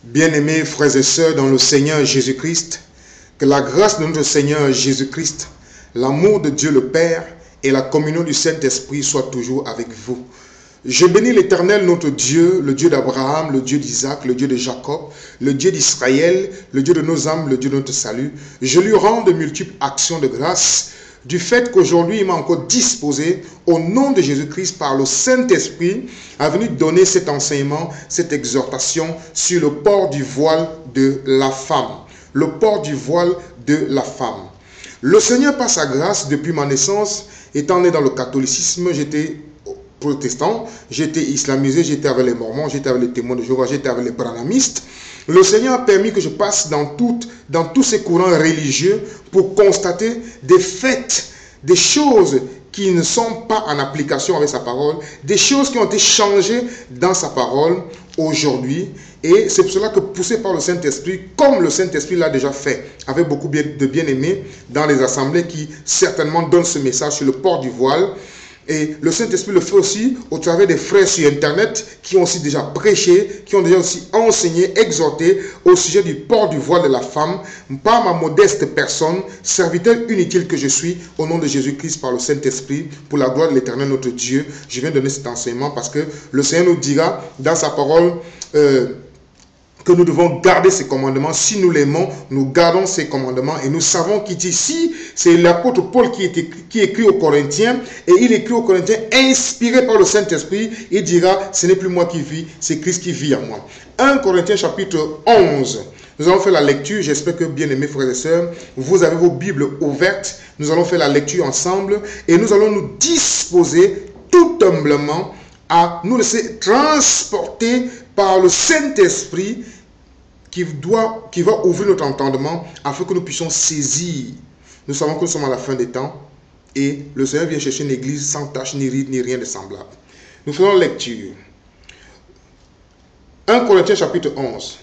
Bien-aimés frères et sœurs dans le Seigneur Jésus-Christ, que la grâce de notre Seigneur Jésus-Christ, l'amour de Dieu le Père et la communion du Saint-Esprit soient toujours avec vous. Je bénis l'Éternel, notre Dieu, le Dieu d'Abraham, le Dieu d'Isaac, le Dieu de Jacob, le Dieu d'Israël, le Dieu de nos âmes, le Dieu de notre salut. Je lui rends de multiples actions de grâce du fait qu'aujourd'hui, il m'a encore disposé, au nom de Jésus-Christ, par le Saint-Esprit, à venir donner cet enseignement, cette exhortation sur le port du voile de la femme. Le port du voile de la femme. Le Seigneur, par sa grâce, depuis ma naissance, étant né dans le catholicisme, j'étais protestant, j'étais islamisé, j'étais avec les mormons, j'étais avec les témoins de Jéhovah, j'étais avec les branhamistes. Le Seigneur a permis que je passe dans tous ces courants religieux pour constater des faits, des choses qui ne sont pas en application avec sa parole, des choses qui ont été changées dans sa parole aujourd'hui. Et c'est pour cela que, poussé par le Saint-Esprit, comme le Saint-Esprit l'a déjà fait, avec beaucoup de bien-aimés dans les assemblées qui certainement donnent ce message sur le port du voile. Et le Saint-Esprit le fait aussi au travers des frères sur Internet qui ont aussi déjà prêché, qui ont déjà aussi enseigné, exhorté au sujet du port du voile de la femme, par ma modeste personne, serviteur inutile que je suis, au nom de Jésus-Christ par le Saint-Esprit, pour la gloire de l'Éternel notre Dieu. Je viens donner cet enseignement parce que le Seigneur nous dira dans sa parole que nous devons garder ses commandements. Si nous l'aimons, nous gardons ses commandements. Et nous savons qu'ici, c'est l'apôtre Paul qui écrit aux Corinthiens. Et il écrit aux Corinthiens, inspiré par le Saint-Esprit. Il dira, ce n'est plus moi qui vis, c'est Christ qui vit en moi. 1 Corinthiens chapitre 11. Nous allons faire la lecture. J'espère que, bien-aimés frères et sœurs, vous avez vos Bibles ouvertes. Nous allons faire la lecture ensemble. Et nous allons nous disposer tout humblement à nous laisser transporter par le Saint-Esprit qui va ouvrir notre entendement afin que nous puissions saisir. Nous savons que nous sommes à la fin des temps et le Seigneur vient chercher une église sans tache, ni ride, ni rien de semblable. Nous faisons lecture. 1 Corinthiens chapitre 11.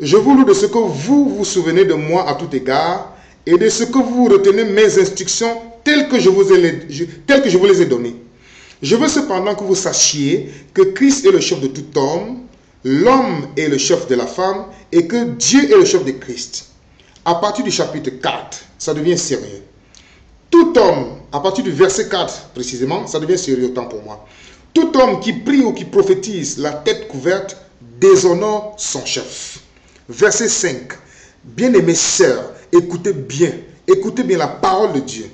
Je vous loue de ce que vous vous souvenez de moi à tout égard et de ce que vous retenez mes instructions telles que je vous les ai données. Je veux cependant que vous sachiez que Christ est le chef de tout homme, l'homme est le chef de la femme et que Dieu est le chef de Christ. À partir du chapitre 4, ça devient sérieux. Tout homme, à partir du verset 4 précisément, ça devient sérieux autant pour moi. Tout homme qui prie ou qui prophétise la tête couverte déshonore son chef. Verset 5. Bien-aimés sœurs, écoutez bien la parole de Dieu.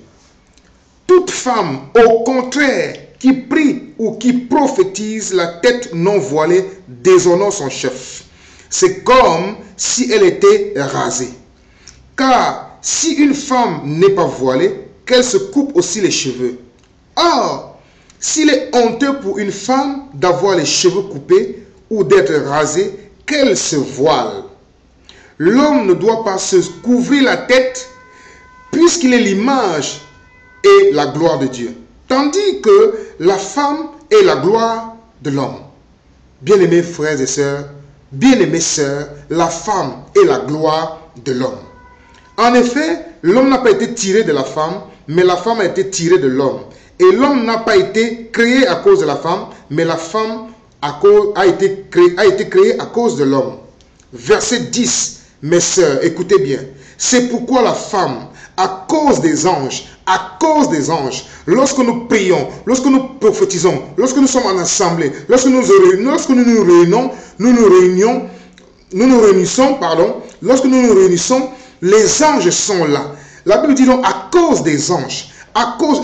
Toute femme, au contraire, qui prie ou qui prophétise la tête non voilée déshonore son chef. C'est comme si elle était rasée. Car si une femme n'est pas voilée, qu'elle se coupe aussi les cheveux. Or, s'il est honteux pour une femme d'avoir les cheveux coupés ou d'être rasée, qu'elle se voile. L'homme ne doit pas se couvrir la tête puisqu'il est l'image et la gloire de Dieu. Tandis que la femme est la gloire de l'homme. Bien-aimés frères et sœurs, bien-aimées sœurs, la femme est la gloire de l'homme. En effet, l'homme n'a pas été tiré de la femme, mais la femme a été tirée de l'homme. Et l'homme n'a pas été créé à cause de la femme, mais la femme a été créée à cause de l'homme. Verset 10, mes sœurs, écoutez bien. C'est pourquoi la femme, à cause des anges, lorsque nous prions, lorsque nous prophétisons, lorsque nous sommes en assemblée, lorsque nous nous réunissons, les anges sont là. La Bible dit donc à cause des anges,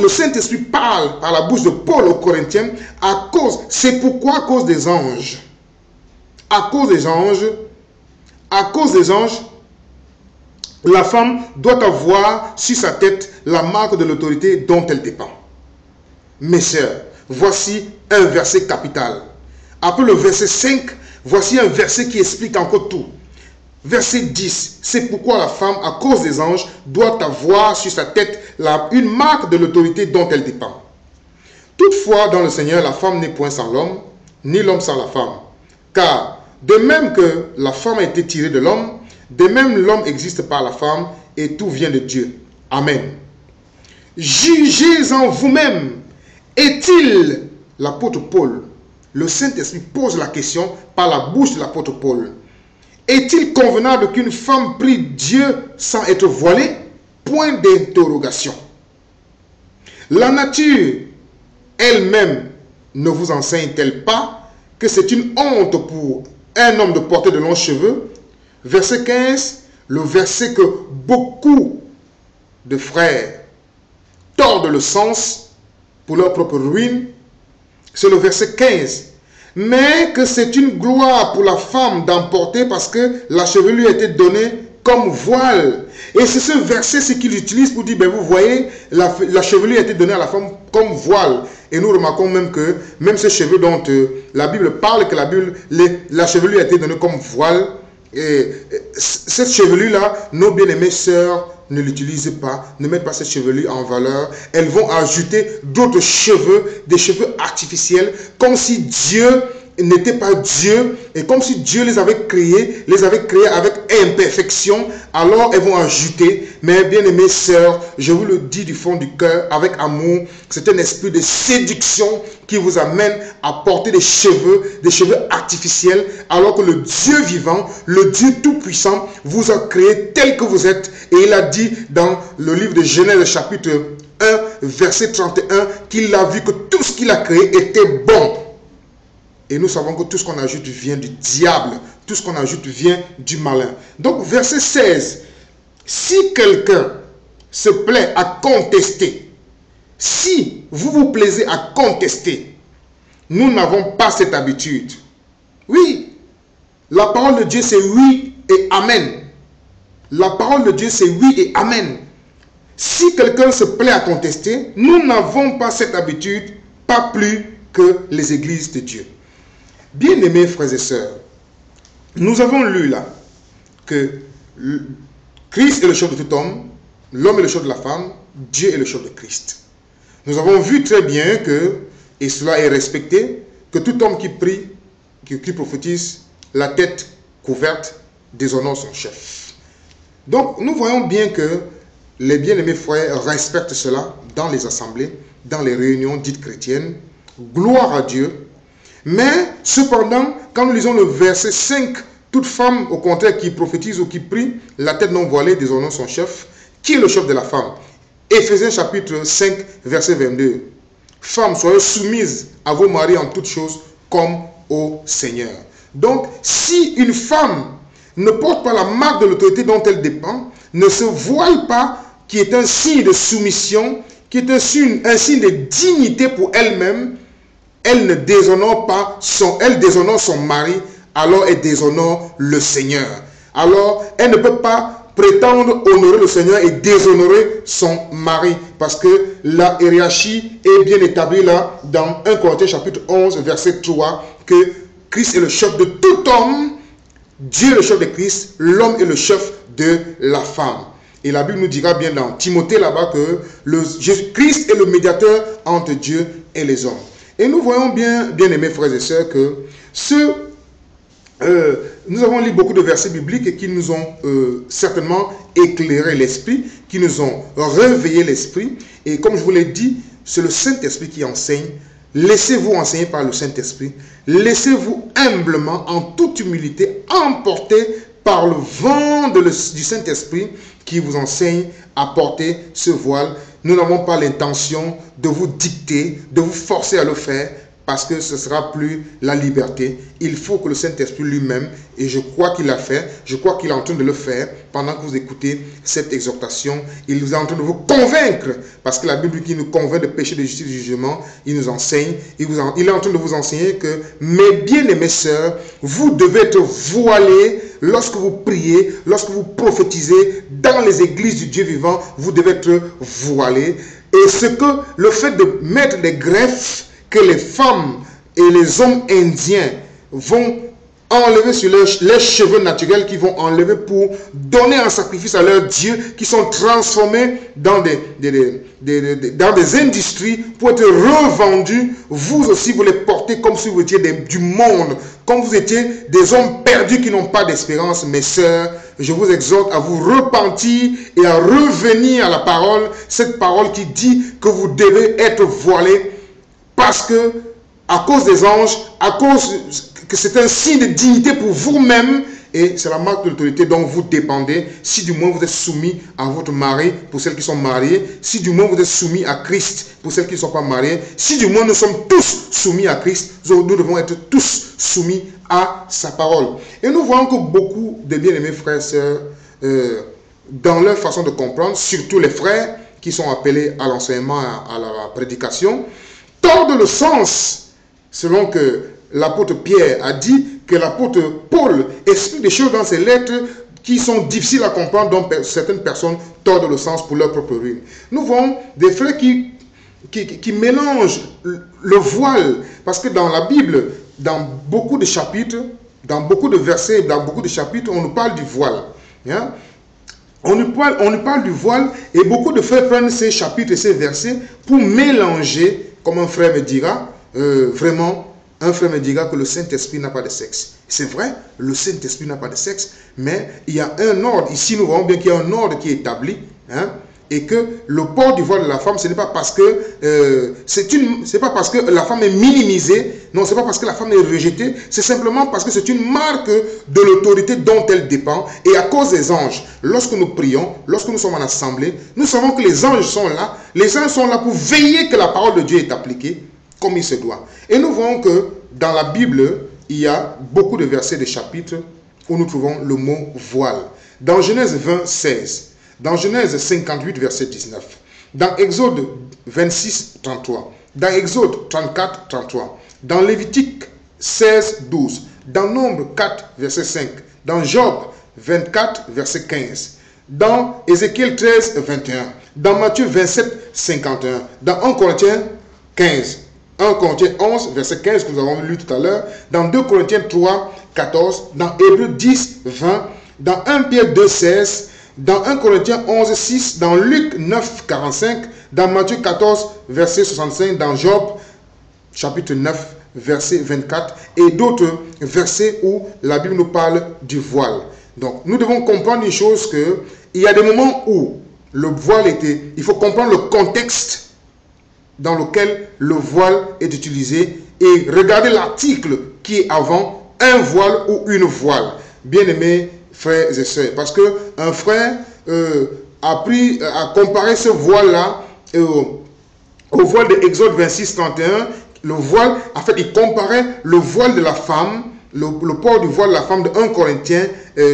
le Saint-Esprit parle par la bouche de Paul aux Corinthiens, c'est pourquoi à cause des anges, la femme doit avoir sur sa tête la marque de l'autorité dont elle dépend. Mes sœurs, voici un verset capital. Après le verset 5, voici un verset qui explique encore tout. Verset 10, c'est pourquoi la femme, à cause des anges, doit avoir sur sa tête une marque de l'autorité dont elle dépend. Toutefois, dans le Seigneur, la femme n'est point sans l'homme, ni l'homme sans la femme. Car, de même que la femme a été tirée de l'homme, de même l'homme existe par la femme et tout vient de Dieu. Amen. Jugez en vous-même. Est-il, l'apôtre Paul, le Saint-Esprit pose la question par la bouche de l'apôtre Paul. Est-il convenable qu'une femme prie Dieu sans être voilée? Point d'interrogation. La nature elle-même ne vous enseigne-t-elle pas que c'est une honte pour un homme de porter de longs cheveux? Verset 15, le verset que beaucoup de frères tordent le sens pour leur propre ruine, c'est le verset 15. Mais que c'est une gloire pour la femme d'emporter parce que la chevelure a été donnée comme voile. Et c'est ce verset ce qu'il utilise pour dire, ben vous voyez, la chevelure a été donnée à la femme comme voile. Et nous remarquons même que, même ces cheveux dont la Bible parle, que la chevelure a été donnée comme voile. Et cette chevelure-là, nos bien-aimées sœurs ne l'utilisent pas, ne mettent pas cette chevelure en valeur. Elles vont ajouter d'autres cheveux, des cheveux artificiels, comme si Dieu n'était pas Dieu, et comme si Dieu les avait créés avec imperfection. Alors elles vont ajouter. Mais bien-aimées sœurs, je vous le dis du fond du cœur, avec amour, c'est un esprit de séduction qui vous amène à porter des cheveux artificiels, alors que le Dieu vivant, le Dieu tout-puissant, vous a créé tel que vous êtes. Et il a dit dans le livre de Genèse chapitre 1, verset 31, qu'il a vu que tout ce qu'il a créé était bon. Et nous savons que tout ce qu'on ajoute vient du diable. Tout ce qu'on ajoute vient du malin. Donc, verset 16. Si quelqu'un se plaît à contester, si vous vous plaisez à contester, nous n'avons pas cette habitude. Oui, la parole de Dieu c'est oui et amen. La parole de Dieu c'est oui et amen. Si quelqu'un se plaît à contester, nous n'avons pas cette habitude, pas plus que les églises de Dieu. Bien-aimés frères et sœurs, nous avons lu là que Christ est le chef de tout homme, l'homme est le chef de la femme, Dieu est le chef de Christ. Nous avons vu très bien que, et cela est respecté, que tout homme qui prie, qui prophétise, la tête couverte, déshonore son chef. Donc nous voyons bien que les bien-aimés frères respectent cela dans les assemblées, dans les réunions dites chrétiennes. Gloire à Dieu. Mais cependant, quand nous lisons le verset 5, toute femme au contraire qui prophétise ou qui prie, la tête non voilée déshonore son chef. Qui est le chef de la femme? Éphésiens chapitre 5, verset 22. Femmes, soyez soumises à vos maris en toutes choses comme au Seigneur. Donc, si une femme ne porte pas la marque de l'autorité dont elle dépend, ne se voile pas, qui est un signe de soumission, qui est un signe de dignité pour elle-même, elle ne déshonore pas elle déshonore son mari, alors elle déshonore le Seigneur. Alors, elle ne peut pas prétendre honorer le Seigneur et déshonorer son mari, parce que la hiérarchie est bien établie là, dans 1 Corinthiens chapitre 11, verset 3, que Christ est le chef de tout homme, Dieu est le chef de Christ, l'homme est le chef de la femme. Et la Bible nous dira bien dans Timothée là-bas que Jésus-Christ est le médiateur entre Dieu et les hommes. Et nous voyons bien aimés frères et sœurs, que nous avons lu beaucoup de versets bibliques qui nous ont certainement éclairé l'esprit, qui nous ont réveillé l'esprit. Et comme je vous l'ai dit, c'est le Saint-Esprit qui enseigne. Laissez-vous enseigner par le Saint-Esprit. Laissez-vous humblement, en toute humilité, emporter par le vent du Saint-Esprit qui vous enseigne à porter ce voile. Nous n'avons pas l'intention de vous dicter, de vous forcer à le faire, parce que ce ne sera plus la liberté. Il faut que le Saint-Esprit lui-même, et je crois qu'il l'a fait, je crois qu'il est en train de le faire, pendant que vous écoutez cette exhortation, il est en train de vous convaincre, parce que la Bible qui nous convainc de péché, de justice, de jugement, il nous enseigne, il est en train de vous enseigner que, mes bien-aimées sœurs, vous devez être voilés lorsque vous priez, lorsque vous prophétisez dans les églises du Dieu vivant, vous devez être voilés. Et le fait de mettre des greffes que les femmes et les hommes indiens vont enlever sur les cheveux naturels, qui vont enlever pour donner un sacrifice à leur Dieu, qui sont transformés dans des industries pour être revendus. Vous aussi, vous les portez comme si vous étiez du monde, comme vous étiez des hommes perdus qui n'ont pas d'espérance. Mes sœurs, je vous exhorte à vous repentir et à revenir à la parole, cette parole qui dit que vous devez être voilés, parce que, à cause des anges, à cause que c'est un signe de dignité pour vous-même et c'est la marque de l'autorité dont vous dépendez. Si du moins vous êtes soumis à votre mari, pour celles qui sont mariées, si du moins vous êtes soumis à Christ, pour celles qui ne sont pas mariées, si du moins nous sommes tous soumis à Christ, nous devons être tous soumis à sa parole. Et nous voyons que beaucoup de bien-aimés frères et sœurs, dans leur façon de comprendre, surtout les frères qui sont appelés à l'enseignement, à la prédication, tordent le sens, selon que l'apôtre Pierre a dit, que l'apôtre Paul explique des choses dans ses lettres qui sont difficiles à comprendre, dont certaines personnes tordent le sens pour leur propre ruine. Nous voyons des frères qui mélangent le voile, parce que dans la Bible, dans beaucoup de chapitres, dans beaucoup de versets, dans beaucoup de chapitres, on nous parle du voile. Hein? On nous parle du voile, et beaucoup de frères prennent ces chapitres et ces versets pour mélanger, comme un frère me dira, vraiment, un frère me dira que le Saint-Esprit n'a pas de sexe. C'est vrai, le Saint-Esprit n'a pas de sexe, mais il y a un ordre. Ici, nous voyons bien qu'il y a un ordre qui est établi, hein, et que le port du voile de la femme, ce n'est pas parce que c'est pas parce que la femme est minimisée, non, c'est pas parce que la femme est rejetée, c'est simplement parce que c'est une marque de l'autorité dont elle dépend. Et à cause des anges, lorsque nous prions, lorsque nous sommes en assemblée, nous savons que les anges sont là. Les anges sont là pour veiller que la parole de Dieu est appliquée comme il se doit. Et nous voyons que dans la Bible, il y a beaucoup de versets, de chapitres où nous trouvons le mot voile. Dans Genèse 20, 16, dans Genèse 58, verset 19, dans Exode 26, 33, dans Exode 34, 33, dans Lévitique 16, 12, dans Nombre 4, verset 5, dans Job 24, verset 15, dans Ézéchiel 13, 21, dans Matthieu 27, 51, dans 1 Corinthiens 15, 1 Corinthiens 11, verset 15 que nous avons lu tout à l'heure, dans 2 Corinthiens 3, 14, dans Hébreux 10, 20, dans 1 Pierre 2, 16, dans 1 Corinthiens 11, 6, dans Luc 9, 45, dans Matthieu 14, verset 65, dans Job chapitre 9, verset 24, et d'autres versets où la Bible nous parle du voile. Donc, nous devons comprendre une chose, que il y a des moments où le voile était, il faut comprendre le contexte dans lequel le voile est utilisé et regarder l'article qui est avant un voile ou une voile. Bien-aimés frères et sœurs, parce qu'un frère a comparé ce voile-là au voile de Exode 26, 31. Le voile, en fait, il comparait le voile de la femme, le port du voile de la femme de 1 Corinthiens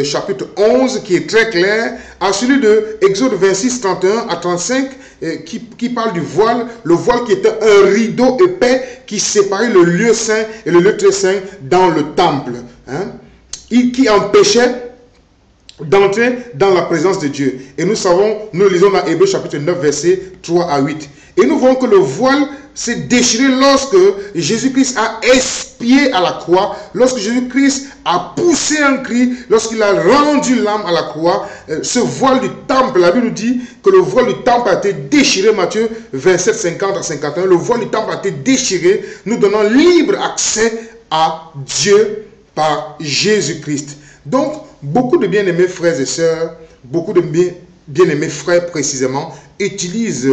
chapitre 11, qui est très clair, à celui de Exode 26, 31 à 35, qui parle du voile, le voile qui était un rideau épais qui séparait le lieu saint et le lieu très saint dans le temple, hein, qui empêchait d'entrer dans la présence de Dieu. Et nous savons, nous lisons dans Hébreux chapitre 9, versets 3 à 8. Et nous voyons que le voile s'est déchiré lorsque Jésus-Christ a expié à la croix, lorsque Jésus-Christ a poussé un cri, lorsqu'il a rendu l'âme à la croix. Ce voile du temple, la Bible nous dit que le voile du temple a été déchiré, Matthieu 27, 50 à 51. Le voile du temple a été déchiré, nous donnant libre accès à Dieu par Jésus-Christ. Donc, beaucoup de bien-aimés frères et sœurs, beaucoup de bien-aimés frères précisément, utilisent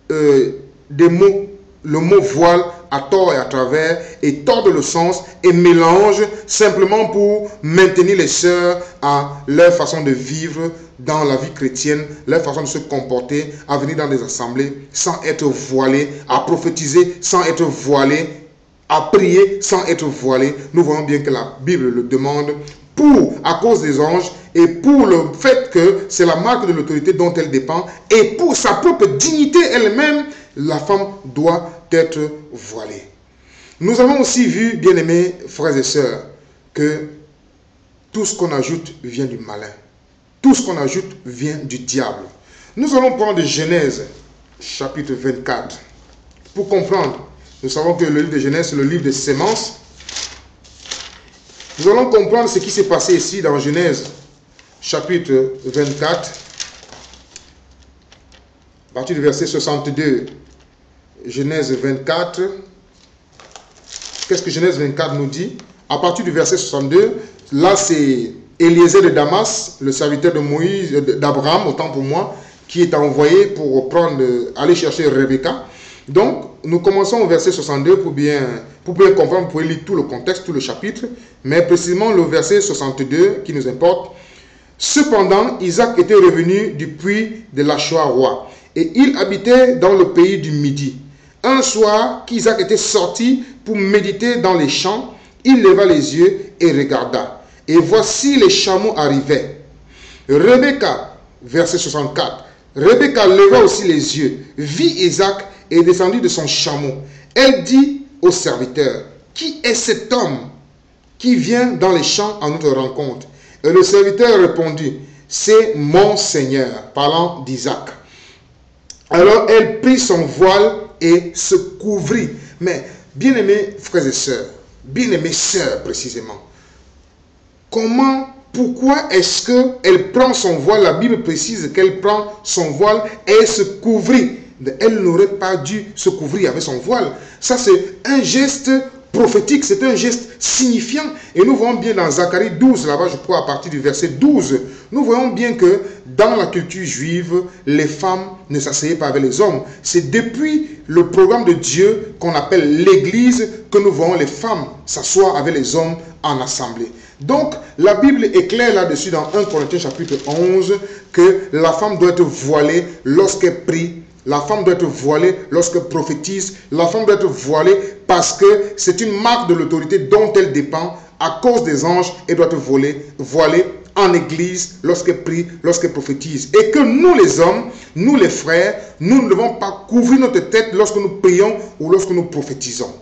des mots, le mot voile à tort et à travers, et tordent le sens et mélangent simplement pour maintenir les sœurs à leur façon de vivre dans la vie chrétienne, leur façon de se comporter, à venir dans des assemblées sans être voilés, à prophétiser sans être voilés, à prier sans être voilés. Nous voyons bien que la Bible le demande à cause des anges, et pour le fait que c'est la marque de l'autorité dont elle dépend, et pour sa propre dignité elle-même, la femme doit être voilée. Nous avons aussi vu, bien-aimés frères et sœurs, que tout ce qu'on ajoute vient du malin. Tout ce qu'on ajoute vient du diable. Nous allons prendre Genèse, chapitre 24. Pour comprendre, nous savons que le livre de Genèse, c'est le livre des semences. Nous allons comprendre ce qui s'est passé ici dans Genèse, chapitre 24, à partir du verset 62. Genèse 24. Qu'est-ce que Genèse 24 nous dit? À partir du verset 62, là c'est Eliezer de Damas, le serviteur de Moïse, d'Abraham, autant pour moi, qui est envoyé pour aller chercher Rebecca. Donc, nous commençons au verset 62 pour bien comprendre, vous pouvez lire tout le contexte, tout le chapitre, mais précisément le verset 62 qui nous importe. Cependant, Isaac était revenu du puits de Lachoa roi, et il habitait dans le pays du Midi. Un soir, qu'Isaac était sorti pour méditer dans les champs, il leva les yeux et regarda. Et voici les chameaux arrivaient. Rebecca, verset 64, Rebecca leva aussi les yeux, vit Isaac et descendit de son chameau. Elle dit au serviteur, qui est cet homme qui vient dans les champs à notre rencontre? Et le serviteur répondit, c'est mon Seigneur, parlant d'Isaac. Alors elle prit son voile et se couvrit. Mais, bien-aimés frères et sœurs, bien-aimées sœurs précisément, pourquoi est-ce qu'elle prend son voile? La Bible précise qu'elle prend son voile et se couvrit. Elle n'aurait pas dû se couvrir avec son voile. Ça, c'est un geste prophétique, c'est un geste signifiant. Et nous voyons bien dans Zacharie 12, là-bas, je crois, à partir du verset 12, nous voyons bien que dans la culture juive, les femmes ne s'asseyaient pas avec les hommes. C'est depuis le programme de Dieu qu'on appelle l'Église que nous voyons les femmes s'asseoir avec les hommes en assemblée. Donc, la Bible est claire là-dessus dans 1 Corinthiens chapitre 11 que la femme doit être voilée lorsqu'elle prie. La femme doit être voilée lorsqu'elle prophétise. La femme doit être voilée parce que c'est une marque de l'autorité dont elle dépend. À cause des anges, elle doit être voilée en église lorsqu'elle prie, lorsqu'elle prophétise. Et que nous les hommes, nous les frères, nous ne devons pas couvrir notre tête lorsque nous prions ou lorsque nous prophétisons.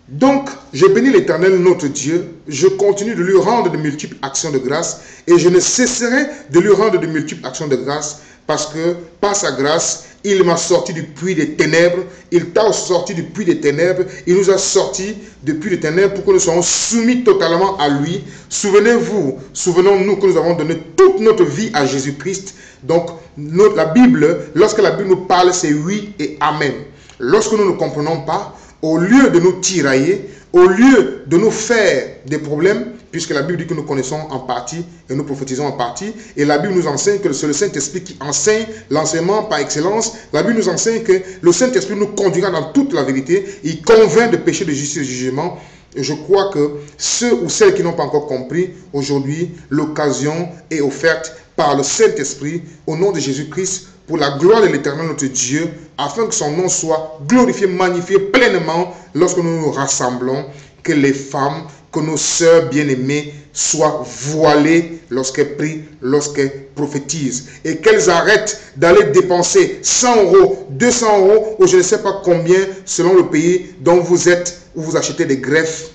Donc, je bénis l'Éternel notre Dieu, je continue de lui rendre de multiples actions de grâce et je ne cesserai de lui rendre de multiples actions de grâce parce que par sa grâce, il m'a sorti du puits des ténèbres, il t'a sorti du puits des ténèbres, il nous a sortis du puits des ténèbres pour que nous soyons soumis totalement à lui. Souvenons-nous que nous avons donné toute notre vie à Jésus-Christ. Donc, la Bible, lorsque la Bible nous parle, c'est oui et amen. Lorsque nous ne comprenons pas, au lieu de nous tirailler, au lieu de nous faire des problèmes, puisque la Bible dit que nous connaissons en partie et nous prophétisons en partie, et la Bible nous enseigne que c'est le Saint-Esprit qui enseigne l'enseignement par excellence. La Bible nous enseigne que le Saint-Esprit nous conduira dans toute la vérité, il convainc de péché, de justice et de jugement. Et je crois que ceux ou celles qui n'ont pas encore compris, aujourd'hui, l'occasion est offerte par le Saint-Esprit au nom de Jésus-Christ pour la gloire de l'Éternel notre Dieu, afin que son nom soit glorifié, magnifié pleinement lorsque nous nous rassemblons, que les femmes, que nos sœurs bien-aimées soient voilées lorsqu'elles prient, lorsqu'elles prophétisent. Et qu'elles arrêtent d'aller dépenser 100 €, 200 € ou je ne sais pas combien selon le pays dont vous êtes, où vous achetez des greffes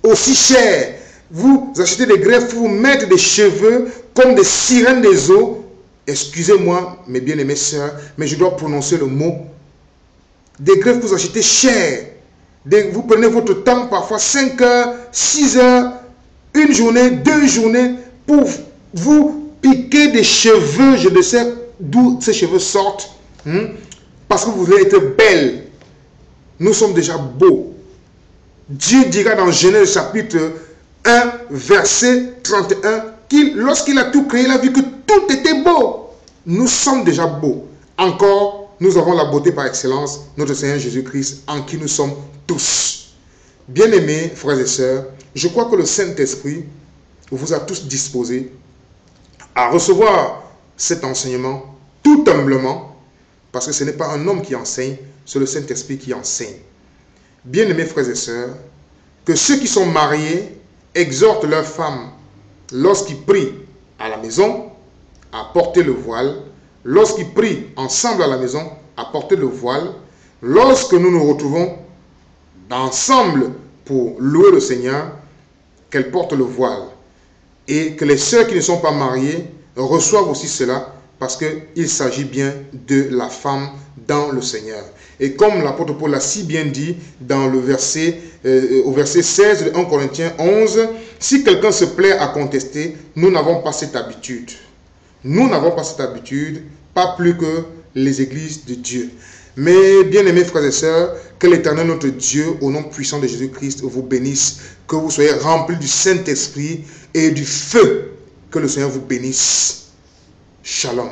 aussi chères. Vous achetez des greffes pour vous mettre des cheveux comme des sirènes des eaux. Excusez-moi, mes bien-aimées sœurs, mais je dois prononcer le mot. Des greffes que vous achetez chères. Vous prenez votre temps, parfois 5 heures, 6 heures, une journée, 2 journées, pour vous piquer des cheveux. Je ne sais d'où ces cheveux sortent. Parce que vous voulez être belle. Nous sommes déjà beaux. Dieu dira dans Genèse chapitre 1, verset 31, lorsqu'il a tout créé, il a vu que tout était beau. Nous sommes déjà beaux. Encore, nous avons la beauté par excellence, notre Seigneur Jésus-Christ, en qui nous sommes tous. Bien-aimés, frères et sœurs, je crois que le Saint-Esprit vous a tous disposés à recevoir cet enseignement tout humblement, parce que ce n'est pas un homme qui enseigne, c'est le Saint-Esprit qui enseigne. Bien-aimés, frères et sœurs, que ceux qui sont mariés exhortent leurs femmes, lorsqu'ils prient à la maison, à porter le voile. Lorsqu'ils prient ensemble à la maison, à porter le voile. Lorsque nous nous retrouvons ensemble pour louer le Seigneur, qu'elles portent le voile. Et que les sœurs qui ne sont pas mariées reçoivent aussi cela, parce qu'il s'agit bien de la femme dans le Seigneur. Et comme l'apôtre Paul l'a si bien dit dans le verset, au verset 16 de 1 Corinthiens 11, si quelqu'un se plaît à contester, nous n'avons pas cette habitude. Nous n'avons pas cette habitude, pas plus que les églises de Dieu. Mais bien aimés frères et sœurs, que l'Éternel notre Dieu, au nom puissant de Jésus-Christ, vous bénisse, que vous soyez remplis du Saint-Esprit et du feu. Que le Seigneur vous bénisse. Shalom.